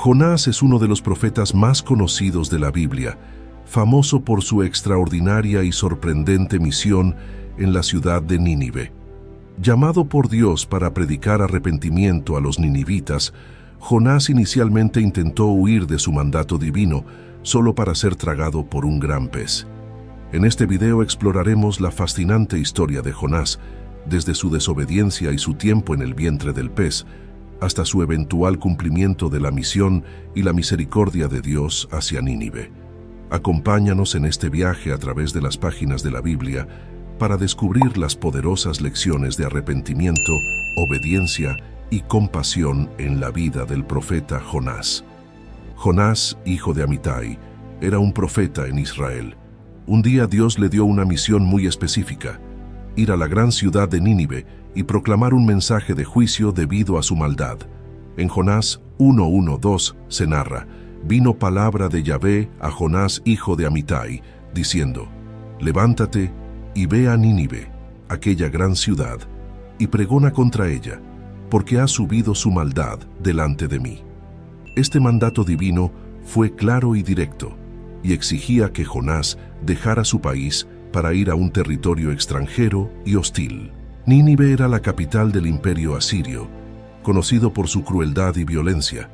Jonás es uno de los profetas más conocidos de la Biblia, famoso por su extraordinaria y sorprendente misión en la ciudad de Nínive. Llamado por Dios para predicar arrepentimiento a los ninivitas, Jonás inicialmente intentó huir de su mandato divino, solo para ser tragado por un gran pez. En este video exploraremos la fascinante historia de Jonás, desde su desobediencia y su tiempo en el vientre del pez, hasta su eventual cumplimiento de la misión y la misericordia de Dios hacia Nínive. Acompáñanos en este viaje a través de las páginas de la Biblia para descubrir las poderosas lecciones de arrepentimiento, obediencia y compasión en la vida del profeta Jonás. Jonás, hijo de Amitai, era un profeta en Israel. Un día Dios le dio una misión muy específica: ir a la gran ciudad de Nínive y proclamar un mensaje de juicio debido a su maldad. En Jonás 1:1-2 se narra: vino palabra de Yahvé a Jonás, hijo de Amitai, diciendo: levántate y ve a Nínive, aquella gran ciudad, y pregona contra ella, porque ha subido su maldad delante de mí. Este mandato divino fue claro y directo, y exigía que Jonás dejara su país para ir a un territorio extranjero y hostil. Nínive era la capital del imperio asirio, conocido por su crueldad y violencia.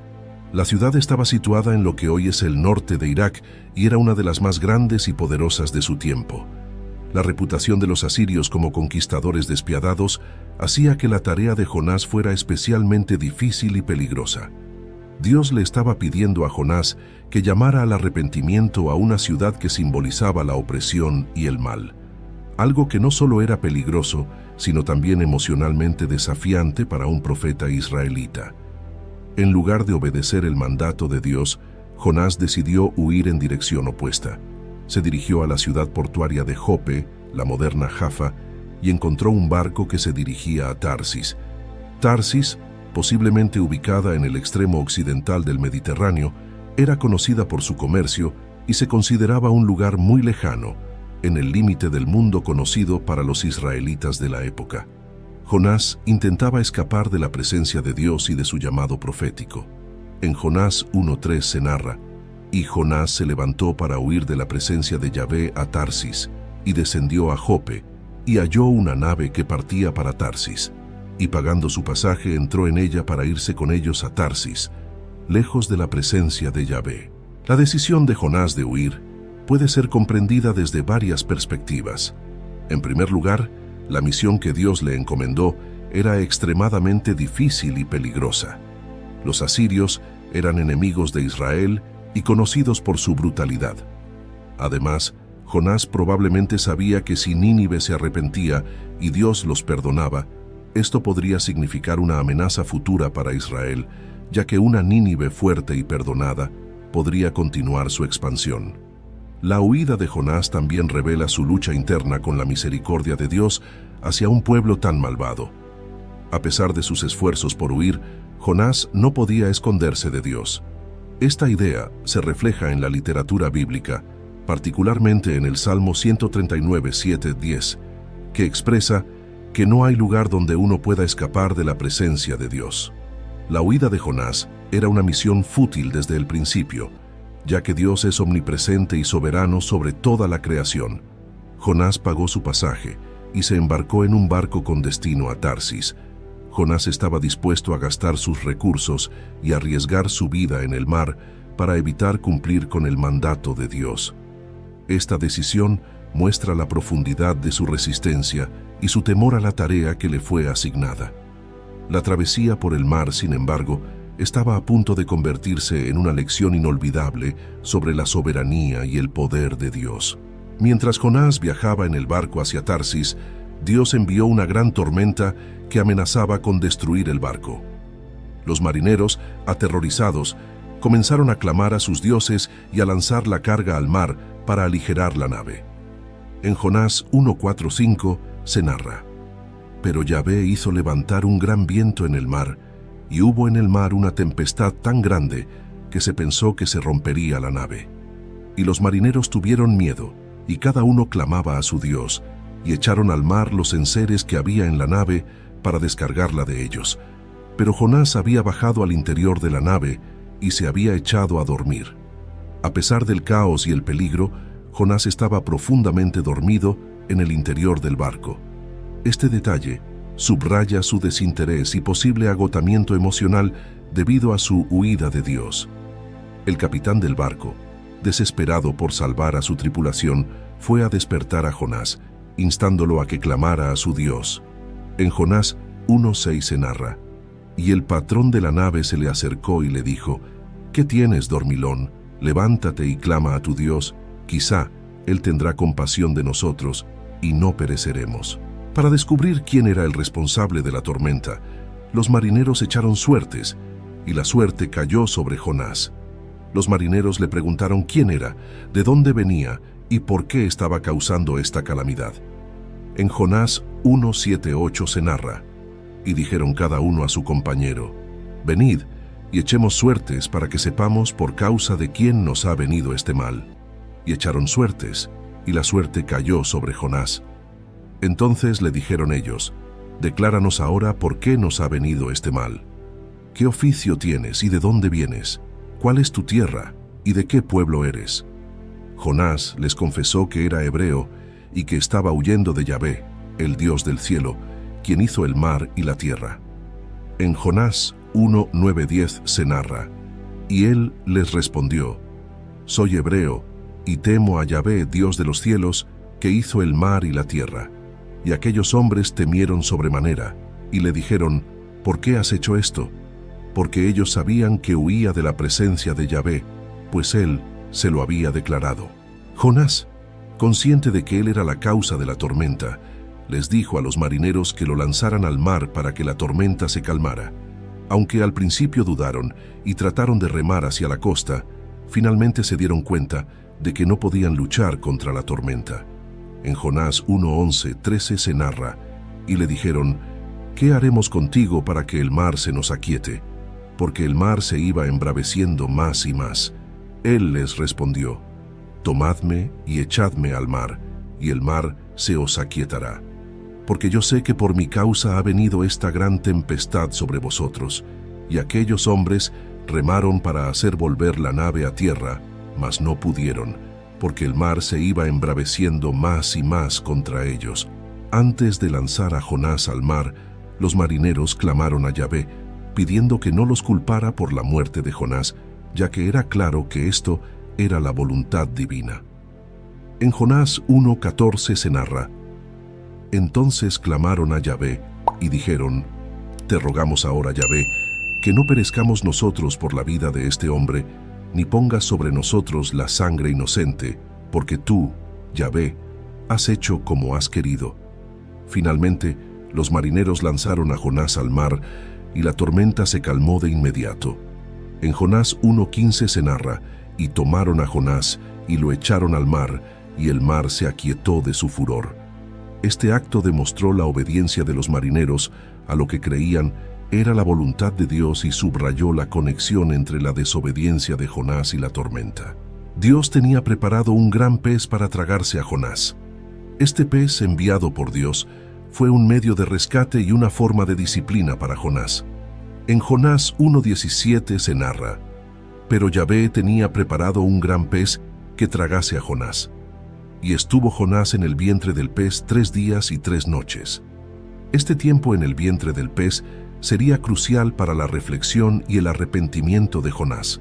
La ciudad estaba situada en lo que hoy es el norte de Irak y era una de las más grandes y poderosas de su tiempo. La reputación de los asirios como conquistadores despiadados hacía que la tarea de Jonás fuera especialmente difícil y peligrosa. Dios le estaba pidiendo a Jonás que llamara al arrepentimiento a una ciudad que simbolizaba la opresión y el mal, algo que no solo era peligroso, sino también emocionalmente desafiante para un profeta israelita. En lugar de obedecer el mandato de Dios, Jonás decidió huir en dirección opuesta. Se dirigió a la ciudad portuaria de Jope, la moderna Jaffa, y encontró un barco que se dirigía a Tarsis. Tarsis, posiblemente ubicada en el extremo occidental del Mediterráneo, era conocida por su comercio y se consideraba un lugar muy lejano, en el límite del mundo conocido para los israelitas de la época. Jonás intentaba escapar de la presencia de Dios y de su llamado profético. En Jonás 1:3 se narra: y Jonás se levantó para huir de la presencia de Yahvé a Tarsis, y descendió a Jope, y halló una nave que partía para Tarsis, y pagando su pasaje entró en ella para irse con ellos a Tarsis, lejos de la presencia de Yahvé. La decisión de Jonás de huir puede ser comprendida desde varias perspectivas. En primer lugar, la misión que Dios le encomendó era extremadamente difícil y peligrosa. Los asirios eran enemigos de Israel y conocidos por su brutalidad. Además, Jonás probablemente sabía que si Nínive se arrepentía y Dios los perdonaba, esto podría significar una amenaza futura para Israel, ya que una Nínive fuerte y perdonada podría continuar su expansión. La huida de Jonás también revela su lucha interna con la misericordia de Dios hacia un pueblo tan malvado. A pesar de sus esfuerzos por huir, Jonás no podía esconderse de Dios. Esta idea se refleja en la literatura bíblica, particularmente en el Salmo 139, 7-10, que expresa que no hay lugar donde uno pueda escapar de la presencia de Dios. La huida de Jonás era una misión fútil desde el principio, ya que Dios es omnipresente y soberano sobre toda la creación. Jonás pagó su pasaje y se embarcó en un barco con destino a Tarsis. Jonás estaba dispuesto a gastar sus recursos y arriesgar su vida en el mar para evitar cumplir con el mandato de Dios. Esta decisión muestra la profundidad de su resistencia y su temor a la tarea que le fue asignada. La travesía por el mar, sin embargo, estaba a punto de convertirse en una lección inolvidable sobre la soberanía y el poder de Dios. Mientras Jonás viajaba en el barco hacia Tarsis, Dios envió una gran tormenta que amenazaba con destruir el barco. Los marineros, aterrorizados, comenzaron a clamar a sus dioses y a lanzar la carga al mar para aligerar la nave. En Jonás 1:4-5 se narra: pero Yahvé hizo levantar un gran viento en el mar, y hubo en el mar una tempestad tan grande que se pensó que se rompería la nave. Y los marineros tuvieron miedo, y cada uno clamaba a su Dios, y echaron al mar los enseres que había en la nave para descargarla de ellos. Pero Jonás había bajado al interior de la nave y se había echado a dormir. A pesar del caos y el peligro, Jonás estaba profundamente dormido en el interior del barco. Este detalle subraya su desinterés y posible agotamiento emocional debido a su huida de Dios. El capitán del barco, desesperado por salvar a su tripulación, fue a despertar a Jonás, instándolo a que clamara a su Dios. En Jonás 1:6 se narra: y el patrón de la nave se le acercó y le dijo: ¿qué tienes, dormilón? Levántate y clama a tu Dios, quizá Él tendrá compasión de nosotros y no pereceremos. Para descubrir quién era el responsable de la tormenta, los marineros echaron suertes, y la suerte cayó sobre Jonás. Los marineros le preguntaron quién era, de dónde venía y por qué estaba causando esta calamidad. En Jonás 1:7-8 se narra: y dijeron cada uno a su compañero: venid y echemos suertes para que sepamos por causa de quién nos ha venido este mal. Y echaron suertes, y la suerte cayó sobre Jonás. Entonces le dijeron ellos: decláranos ahora por qué nos ha venido este mal. ¿Qué oficio tienes y de dónde vienes? ¿Cuál es tu tierra y de qué pueblo eres? Jonás les confesó que era hebreo y que estaba huyendo de Yahvé, el Dios del cielo, quien hizo el mar y la tierra. En Jonás 1:9-10 se narra: y él les respondió: soy hebreo y temo a Yahvé, Dios de los cielos, que hizo el mar y la tierra. Y aquellos hombres temieron sobremanera, y le dijeron: ¿por qué has hecho esto? Porque ellos sabían que huía de la presencia de Yahvé, pues él se lo había declarado. Jonás, consciente de que él era la causa de la tormenta, les dijo a los marineros que lo lanzaran al mar para que la tormenta se calmara. Aunque al principio dudaron y trataron de remar hacia la costa, finalmente se dieron cuenta de que no podían luchar contra la tormenta. En Jonás 1:11-13 se narra: y le dijeron: ¿qué haremos contigo para que el mar se nos aquiete? Porque el mar se iba embraveciendo más y más. Él les respondió: tomadme y echadme al mar, y el mar se os aquietará. Porque yo sé que por mi causa ha venido esta gran tempestad sobre vosotros. Y aquellos hombres remaron para hacer volver la nave a tierra, mas no pudieron, porque el mar se iba embraveciendo más y más contra ellos. Antes de lanzar a Jonás al mar, los marineros clamaron a Yahvé, pidiendo que no los culpara por la muerte de Jonás, ya que era claro que esto era la voluntad divina. En Jonás 1:14 se narra: entonces clamaron a Yahvé y dijeron: te rogamos ahora, Yahvé, que no perezcamos nosotros por la vida de este hombre, ni pongas sobre nosotros la sangre inocente, porque tú, Yahvé, has hecho como has querido. Finalmente, los marineros lanzaron a Jonás al mar, y la tormenta se calmó de inmediato. En Jonás 1:15 se narra: y tomaron a Jonás, y lo echaron al mar, y el mar se aquietó de su furor. Este acto demostró la obediencia de los marineros a lo que creían era la voluntad de Dios y subrayó la conexión entre la desobediencia de Jonás y la tormenta. Dios tenía preparado un gran pez para tragarse a Jonás. Este pez, enviado por Dios, fue un medio de rescate y una forma de disciplina para Jonás. En Jonás 1:17 se narra: pero Yahvé tenía preparado un gran pez que tragase a Jonás. Y estuvo Jonás en el vientre del pez 3 días y 3 noches. Este tiempo en el vientre del pez sería crucial para la reflexión y el arrepentimiento de Jonás.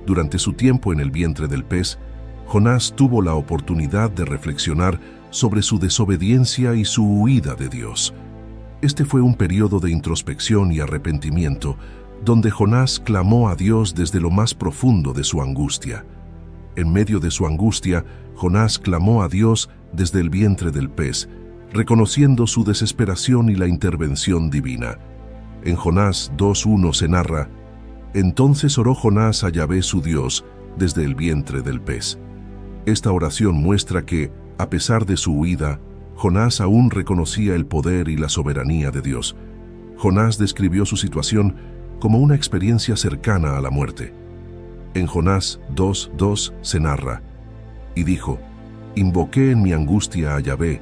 Durante su tiempo en el vientre del pez, Jonás tuvo la oportunidad de reflexionar sobre su desobediencia y su huida de Dios. Este fue un periodo de introspección y arrepentimiento, donde Jonás clamó a Dios desde lo más profundo de su angustia. En medio de su angustia, Jonás clamó a Dios desde el vientre del pez, reconociendo su desesperación y la intervención divina. En Jonás 2:1 se narra: entonces oró Jonás a Yahvé su Dios desde el vientre del pez. Esta oración muestra que, a pesar de su huida, Jonás aún reconocía el poder y la soberanía de Dios. Jonás describió su situación como una experiencia cercana a la muerte. En Jonás 2:2 se narra: y dijo: invoqué en mi angustia a Yahvé,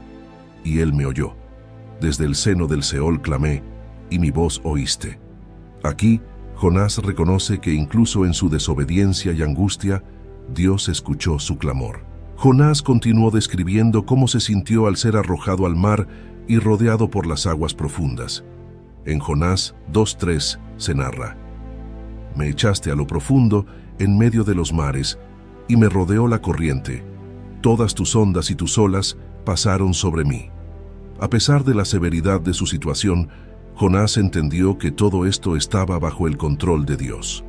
y él me oyó. Desde el seno del Seol clamé, y mi voz oíste. Aquí, Jonás reconoce que incluso en su desobediencia y angustia, Dios escuchó su clamor. Jonás continuó describiendo cómo se sintió al ser arrojado al mar y rodeado por las aguas profundas. En Jonás 2:3 se narra: «Me echaste a lo profundo, en medio de los mares, y me rodeó la corriente. Todas tus ondas y tus olas pasaron sobre mí». A pesar de la severidad de su situación, Jonás entendió que todo esto estaba bajo el control de Dios.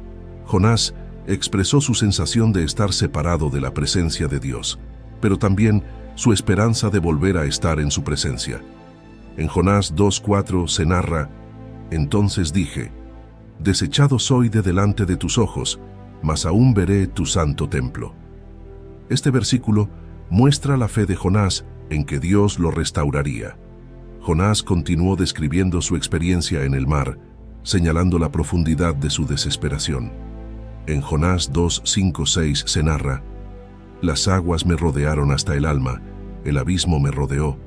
Jonás expresó su sensación de estar separado de la presencia de Dios, pero también su esperanza de volver a estar en su presencia. En Jonás 2:4 se narra: «Entonces dije, desechado soy de delante de tus ojos, mas aún veré tu santo templo». Este versículo muestra la fe de Jonás en que Dios lo restauraría. Jonás continuó describiendo su experiencia en el mar, señalando la profundidad de su desesperación. En Jonás 2:5-6 se narra: «Las aguas me rodearon hasta el alma, el abismo me rodeó,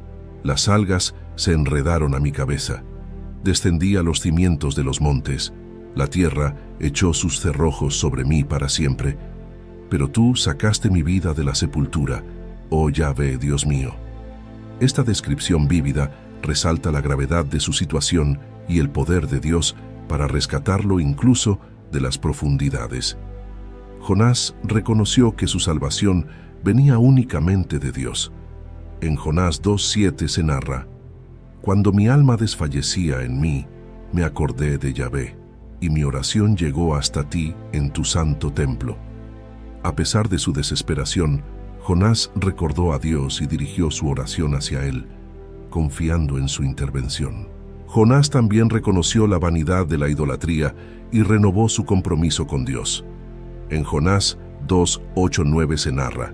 las algas se enredaron a mi cabeza. Descendí a los cimientos de los montes, la tierra echó sus cerrojos sobre mí para siempre. Pero tú sacaste mi vida de la sepultura, oh Yahvé, Dios mío». Esta descripción vívida resalta la gravedad de su situación y el poder de Dios para rescatarlo incluso de las profundidades. Jonás reconoció que su salvación venía únicamente de Dios. En Jonás 2:7 se narra: «Cuando mi alma desfallecía en mí, me acordé de Yahvé, y mi oración llegó hasta ti en tu santo templo». A pesar de su desesperación, Jonás recordó a Dios y dirigió su oración hacia él, confiando en su intervención. Jonás también reconoció la vanidad de la idolatría y renovó su compromiso con Dios. En Jonás 2:8-9 se narra: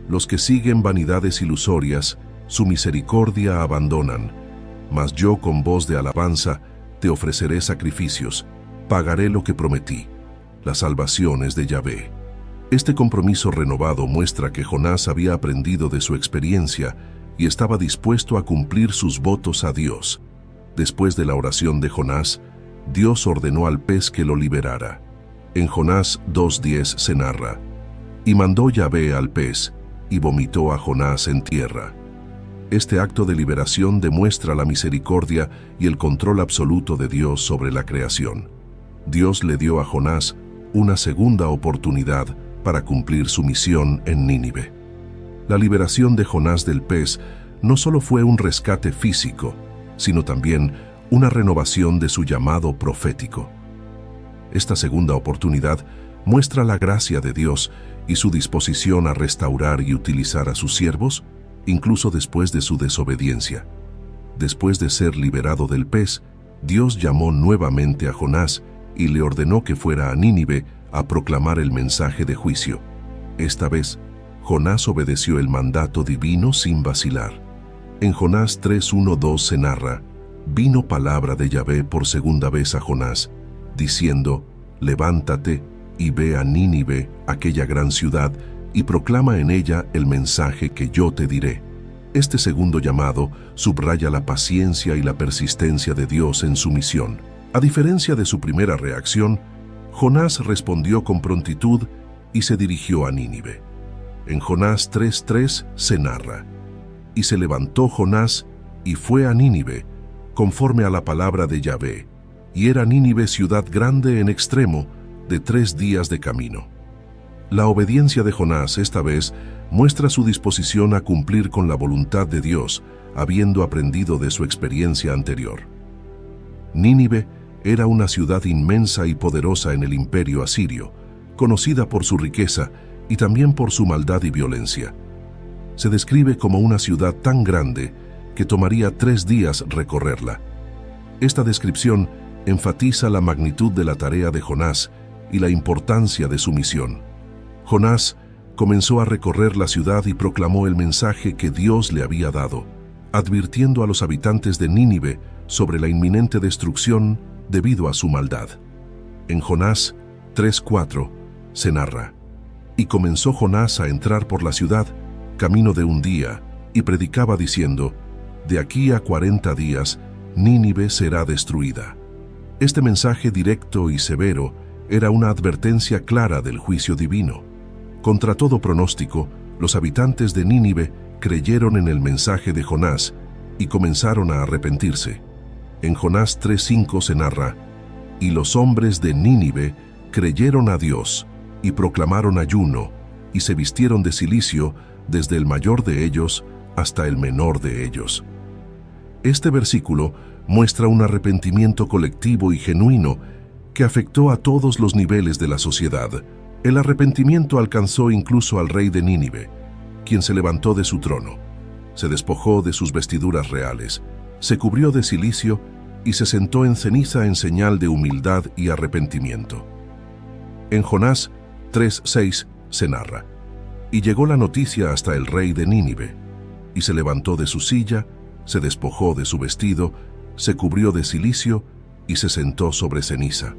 «Los que siguen vanidades ilusorias, su misericordia abandonan, mas yo con voz de alabanza te ofreceré sacrificios, pagaré lo que prometí, la salvación es de Yahvé». Este compromiso renovado muestra que Jonás había aprendido de su experiencia y estaba dispuesto a cumplir sus votos a Dios. Después de la oración de Jonás, Dios ordenó al pez que lo liberara. En Jonás 2:10 se narra: «Y mandó Yahvé al pez, y vomitó a Jonás en tierra». Este acto de liberación demuestra la misericordia y el control absoluto de Dios sobre la creación. Dios le dio a Jonás una segunda oportunidad para cumplir su misión en Nínive. La liberación de Jonás del pez no solo fue un rescate físico, sino también una renovación de su llamado profético. Esta segunda oportunidad muestra la gracia de Dios y su disposición a restaurar y utilizar a sus siervos, incluso después de su desobediencia. Después de ser liberado del pez, Dios llamó nuevamente a Jonás y le ordenó que fuera a Nínive a proclamar el mensaje de juicio. Esta vez, Jonás obedeció el mandato divino sin vacilar. En Jonás 3:1-2 se narra: «Vino palabra de Yahvé por segunda vez a Jonás, diciendo: levántate y ve a Nínive, aquella gran ciudad, y proclama en ella el mensaje que yo te diré». Este segundo llamado subraya la paciencia y la persistencia de Dios en su misión. A diferencia de su primera reacción, Jonás respondió con prontitud y se dirigió a Nínive. En Jonás 3:3 se narra: «Y se levantó Jonás y fue a Nínive, conforme a la palabra de Yahvé, y era Nínive ciudad grande en extremo, de 3 días de camino». La obediencia de Jonás esta vez muestra su disposición a cumplir con la voluntad de Dios, habiendo aprendido de su experiencia anterior. Nínive era una ciudad inmensa y poderosa en el imperio asirio, conocida por su riqueza y también por su maldad y violencia. Se describe como una ciudad tan grande que tomaría 3 días recorrerla. Esta descripción enfatiza la magnitud de la tarea de Jonás y la importancia de su misión. Jonás comenzó a recorrer la ciudad y proclamó el mensaje que Dios le había dado, advirtiendo a los habitantes de Nínive sobre la inminente destrucción debido a su maldad. En Jonás 3:4 se narra: «Y comenzó Jonás a entrar por la ciudad, camino de un día, y predicaba diciendo: de aquí a 40 días Nínive será destruida». Este mensaje directo y severo era una advertencia clara del juicio divino. Contra todo pronóstico, los habitantes de Nínive creyeron en el mensaje de Jonás y comenzaron a arrepentirse. En Jonás 3:5 se narra: «Y los hombres de Nínive creyeron a Dios y proclamaron ayuno, y se vistieron de cilicio desde el mayor de ellos hasta el menor de ellos». Este versículo muestra un arrepentimiento colectivo y genuino que afectó a todos los niveles de la sociedad. El arrepentimiento alcanzó incluso al rey de Nínive, quien se levantó de su trono, se despojó de sus vestiduras reales, se cubrió de cilicio y se sentó en ceniza en señal de humildad y arrepentimiento. En Jonás 3:6 se narra: «Y llegó la noticia hasta el rey de Nínive, y se levantó de su silla, se despojó de su vestido, se cubrió de cilicio y se sentó sobre ceniza».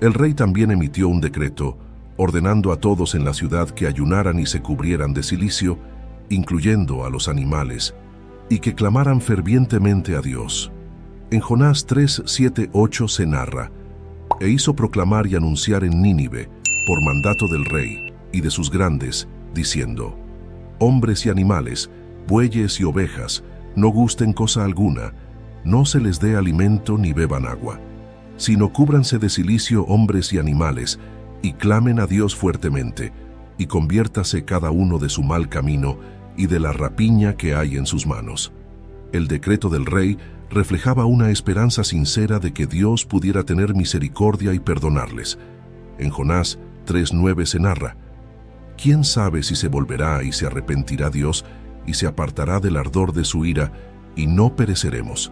El rey también emitió un decreto ordenando a todos en la ciudad que ayunaran y se cubrieran de cilicio, incluyendo a los animales, y que clamaran fervientemente a Dios. En Jonás 3:7-8 se narra: «E hizo proclamar y anunciar en Nínive, por mandato del rey y de sus grandes, diciendo: Hombres y animales, bueyes y ovejas, no gusten cosa alguna, no se les dé alimento ni beban agua, sino cúbranse de cilicio hombres y animales, y clamen a Dios fuertemente, y conviértase cada uno de su mal camino y de la rapiña que hay en sus manos». El decreto del rey reflejaba una esperanza sincera de que Dios pudiera tener misericordia y perdonarles. En Jonás 3:9 se narra: «¿Quién sabe si se volverá y se arrepentirá Dios y se apartará del ardor de su ira, y no pereceremos?»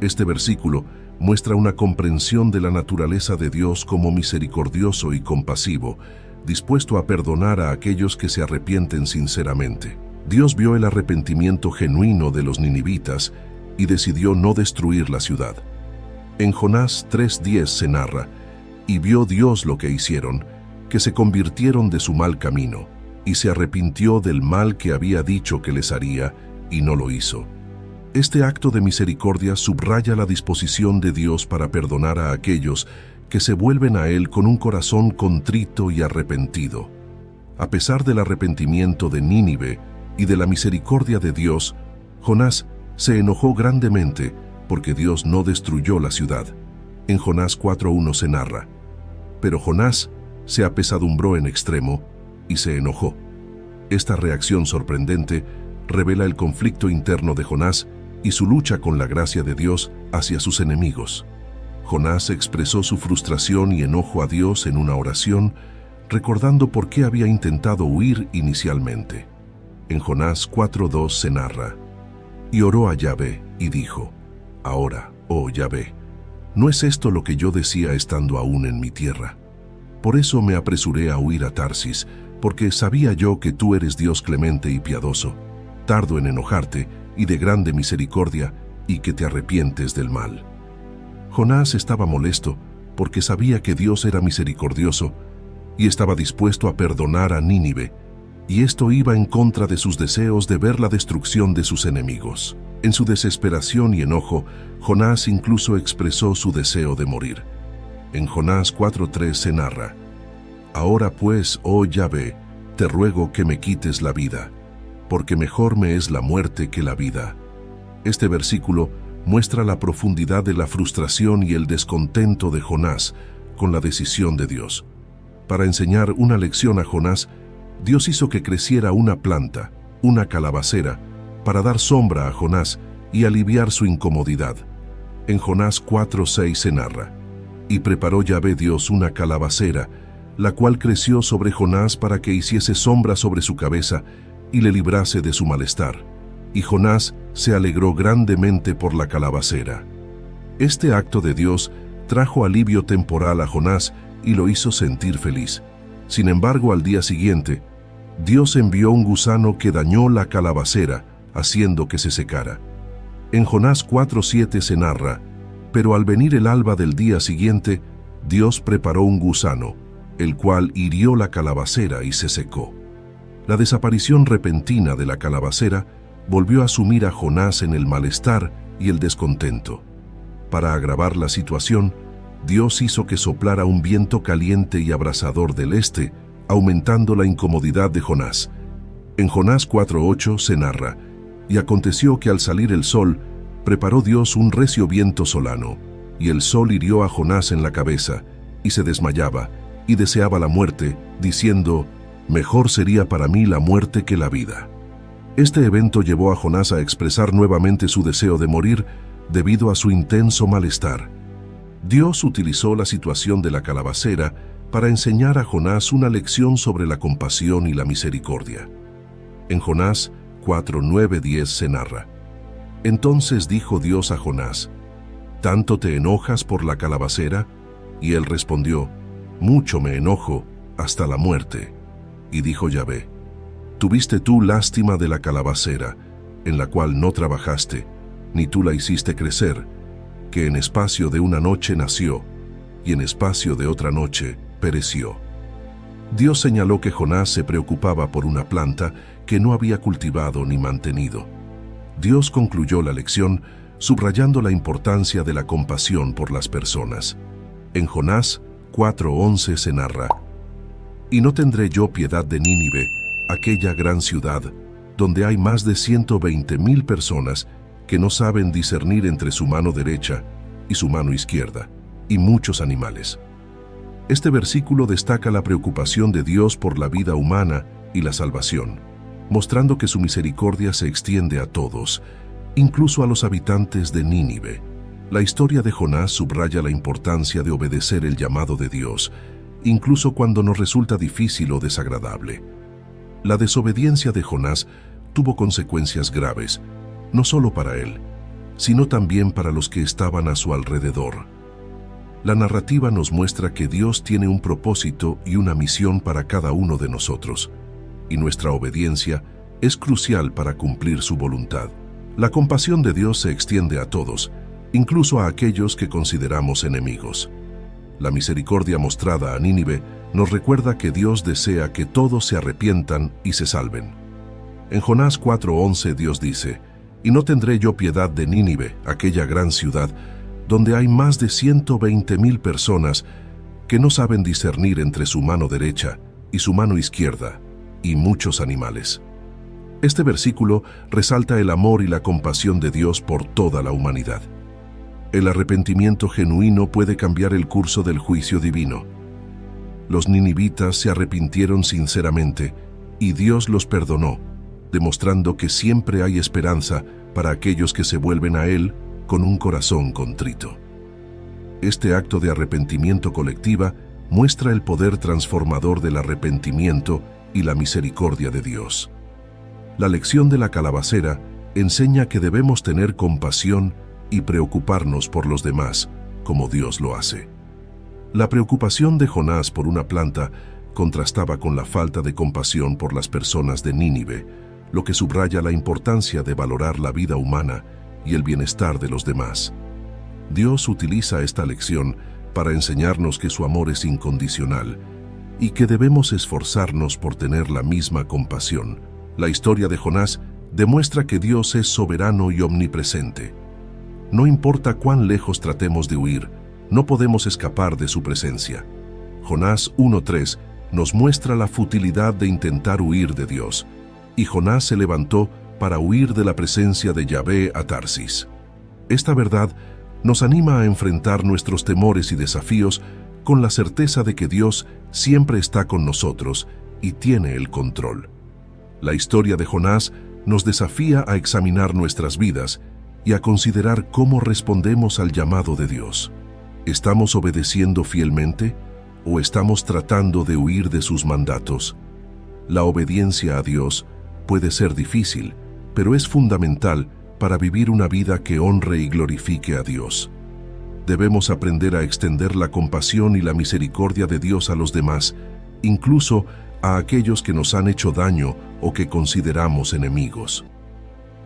Este versículo muestra una comprensión de la naturaleza de Dios como misericordioso y compasivo, dispuesto a perdonar a aquellos que se arrepienten sinceramente. Dios vio el arrepentimiento genuino de los ninivitas y decidió no destruir la ciudad. En Jonás 3:10 se narra: «Y vio Dios lo que hicieron, que se convirtieron de su mal camino, y se arrepintió del mal que había dicho que les haría, y no lo hizo». Este acto de misericordia subraya la disposición de Dios para perdonar a aquellos que se vuelven a Él con un corazón contrito y arrepentido. A pesar del arrepentimiento de Nínive y de la misericordia de Dios, Jonás se enojó grandemente porque Dios no destruyó la ciudad. En Jonás 4:1 se narra: «Pero Jonás se apesadumbró en extremo y se enojó». Esta reacción sorprendente revela el conflicto interno de Jonás y su lucha con la gracia de Dios hacia sus enemigos. Jonás expresó su frustración y enojo a Dios en una oración, recordando por qué había intentado huir inicialmente. En Jonás 4:2 se narra: «Y oró a Yahvé y dijo: Ahora, oh Yahvé, ¿no es esto lo que yo decía estando aún en mi tierra? Por eso me apresuré a huir a Tarsis, porque sabía yo que tú eres Dios clemente y piadoso, tardo en enojarte y de grande misericordia, y que te arrepientes del mal». Jonás estaba molesto porque sabía que Dios era misericordioso y estaba dispuesto a perdonar a Nínive, y esto iba en contra de sus deseos de ver la destrucción de sus enemigos. En su desesperación y enojo, Jonás incluso expresó su deseo de morir. En Jonás 4:3 se narra: «Ahora pues, oh Yahvé, te ruego que me quites la vida, porque mejor me es la muerte que la vida». Este versículo muestra la profundidad de la frustración y el descontento de Jonás con la decisión de Dios. Para enseñar una lección a Jonás, Dios hizo que creciera una planta, una calabacera, para dar sombra a Jonás y aliviar su incomodidad. En Jonás 4:6 se narra: «Y preparó Yahvé Dios una calabacera, la cual creció sobre Jonás para que hiciese sombra sobre su cabeza y le librase de su malestar. Y Jonás se alegró grandemente por la calabacera». Este acto de Dios trajo alivio temporal a Jonás y lo hizo sentir feliz. Sin embargo, al día siguiente, Dios envió un gusano que dañó la calabacera, haciendo que se secara. En Jonás 4:7 se narra: «Pero al venir el alba del día siguiente, Dios preparó un gusano, el cual hirió la calabacera y se secó». La desaparición repentina de la calabacera volvió a sumir a Jonás en el malestar y el descontento. Para agravar la situación, Dios hizo que soplara un viento caliente y abrasador del este, aumentando la incomodidad de Jonás. En Jonás 4:8 se narra: «Y aconteció que al salir el sol, preparó Dios un recio viento solano, y el sol hirió a Jonás en la cabeza, y se desmayaba, y deseaba la muerte, diciendo: mejor sería para mí la muerte que la vida». Este evento llevó a Jonás a expresar nuevamente su deseo de morir debido a su intenso malestar. Dios utilizó la situación de la calabacera para enseñar a Jonás una lección sobre la compasión y la misericordia. En Jonás 4:9-10 se narra: «Entonces dijo Dios a Jonás: ¿tanto te enojas por la calabacera? Y él respondió: mucho me enojo, hasta la muerte. Y dijo Yahvé: tuviste tú lástima de la calabacera, en la cual no trabajaste, ni tú la hiciste crecer, que en espacio de una noche nació, y en espacio de otra noche pereció». Dios señaló que Jonás se preocupaba por una planta que no había cultivado ni mantenido. Dios concluyó la lección subrayando la importancia de la compasión por las personas. En Jonás 4:11 se narra: «Y no tendré yo piedad de Nínive, aquella gran ciudad, donde hay más de 120,000 personas que no saben discernir entre su mano derecha y su mano izquierda, y muchos animales». Este versículo destaca la preocupación de Dios por la vida humana y la salvación, mostrando que su misericordia se extiende a todos, incluso a los habitantes de Nínive. La historia de Jonás subraya la importancia de obedecer el llamado de Dios, incluso cuando nos resulta difícil o desagradable. La desobediencia de Jonás tuvo consecuencias graves, no solo para él, sino también para los que estaban a su alrededor. La narrativa nos muestra que Dios tiene un propósito y una misión para cada uno de nosotros, y nuestra obediencia es crucial para cumplir su voluntad. La compasión de Dios se extiende a todos, incluso a aquellos que consideramos enemigos. La misericordia mostrada a Nínive nos recuerda que Dios desea que todos se arrepientan y se salven. En Jonás 4:11 Dios dice: «Y no tendré yo piedad de Nínive, aquella gran ciudad, donde hay más de 120,000 personas que no saben discernir entre su mano derecha y su mano izquierda, y muchos animales». Este versículo resalta el amor y la compasión de Dios por toda la humanidad. El arrepentimiento genuino puede cambiar el curso del juicio divino. Los ninivitas se arrepintieron sinceramente y Dios los perdonó, demostrando que siempre hay esperanza para aquellos que se vuelven a Él con un corazón contrito. Este acto de arrepentimiento colectiva muestra el poder transformador del arrepentimiento y la misericordia de Dios. La lección de la calabacera enseña que debemos tener compasión y preocuparnos por los demás, como Dios lo hace. La preocupación de Jonás por una planta contrastaba con la falta de compasión por las personas de Nínive, lo que subraya la importancia de valorar la vida humana y el bienestar de los demás. Dios utiliza esta lección para enseñarnos que su amor es incondicional y que debemos esforzarnos por tener la misma compasión. La historia de Jonás demuestra que Dios es soberano y omnipresente. No importa cuán lejos tratemos de huir, no podemos escapar de su presencia. Jonás 1:3 nos muestra la futilidad de intentar huir de Dios, y Jonás se levantó para huir de la presencia de Yahvé a Tarsis. Esta verdad nos anima a enfrentar nuestros temores y desafíos con la certeza de que Dios siempre está con nosotros y tiene el control. La historia de Jonás nos desafía a examinar nuestras vidas y a considerar cómo respondemos al llamado de Dios. ¿Estamos obedeciendo fielmente o estamos tratando de huir de sus mandatos? La obediencia a Dios puede ser difícil, pero es fundamental para vivir una vida que honre y glorifique a Dios. Debemos aprender a extender la compasión y la misericordia de Dios a los demás, incluso a aquellos que nos han hecho daño o que consideramos enemigos.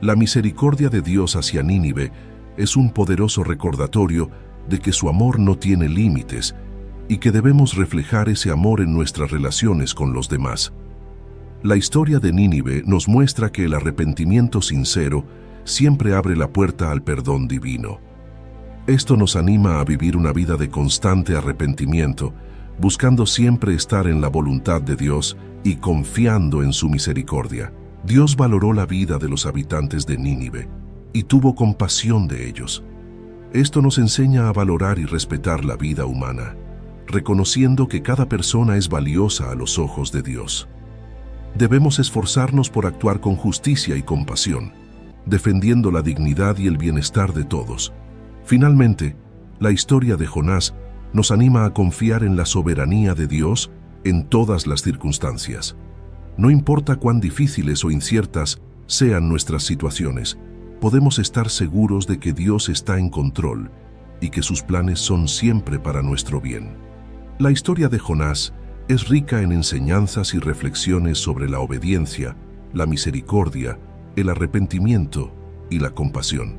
La misericordia de Dios hacia Nínive es un poderoso recordatorio de que su amor no tiene límites y que debemos reflejar ese amor en nuestras relaciones con los demás. La historia de Nínive nos muestra que el arrepentimiento sincero siempre abre la puerta al perdón divino. Esto nos anima a vivir una vida de constante arrepentimiento, buscando siempre estar en la voluntad de Dios y confiando en su misericordia. Dios valoró la vida de los habitantes de Nínive y tuvo compasión de ellos. Esto nos enseña a valorar y respetar la vida humana, reconociendo que cada persona es valiosa a los ojos de Dios. Debemos esforzarnos por actuar con justicia y compasión, defendiendo la dignidad y el bienestar de todos. Finalmente, la historia de Jonás nos anima a confiar en la soberanía de Dios en todas las circunstancias. No importa cuán difíciles o inciertas sean nuestras situaciones, podemos estar seguros de que Dios está en control y que sus planes son siempre para nuestro bien. La historia de Jonás es rica en enseñanzas y reflexiones sobre la obediencia, la misericordia, el arrepentimiento y la compasión.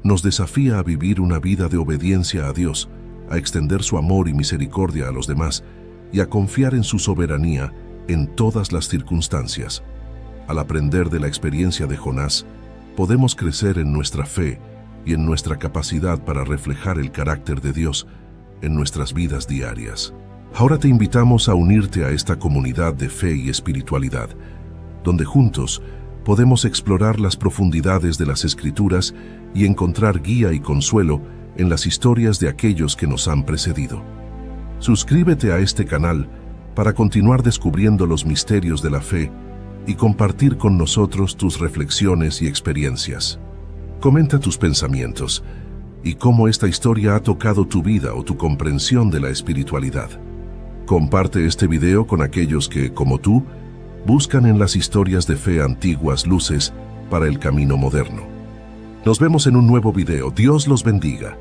Nos desafía a vivir una vida de obediencia a Dios, a extender su amor y misericordia a los demás y a confiar en su soberanía en todas las circunstancias. Al aprender de la experiencia de Jonás, podemos crecer en nuestra fe y en nuestra capacidad para reflejar el carácter de Dios en nuestras vidas diarias. Ahora te invitamos a unirte a esta comunidad de fe y espiritualidad, donde juntos podemos explorar las profundidades de las Escrituras y encontrar guía y consuelo en las historias de aquellos que nos han precedido. Suscríbete a este canal para continuar descubriendo los misterios de la fe y compartir con nosotros tus reflexiones y experiencias. Comenta tus pensamientos y cómo esta historia ha tocado tu vida o tu comprensión de la espiritualidad. Comparte este video con aquellos que, como tú, buscan en las historias de fe antiguas luces para el camino moderno. Nos vemos en un nuevo video. Dios los bendiga.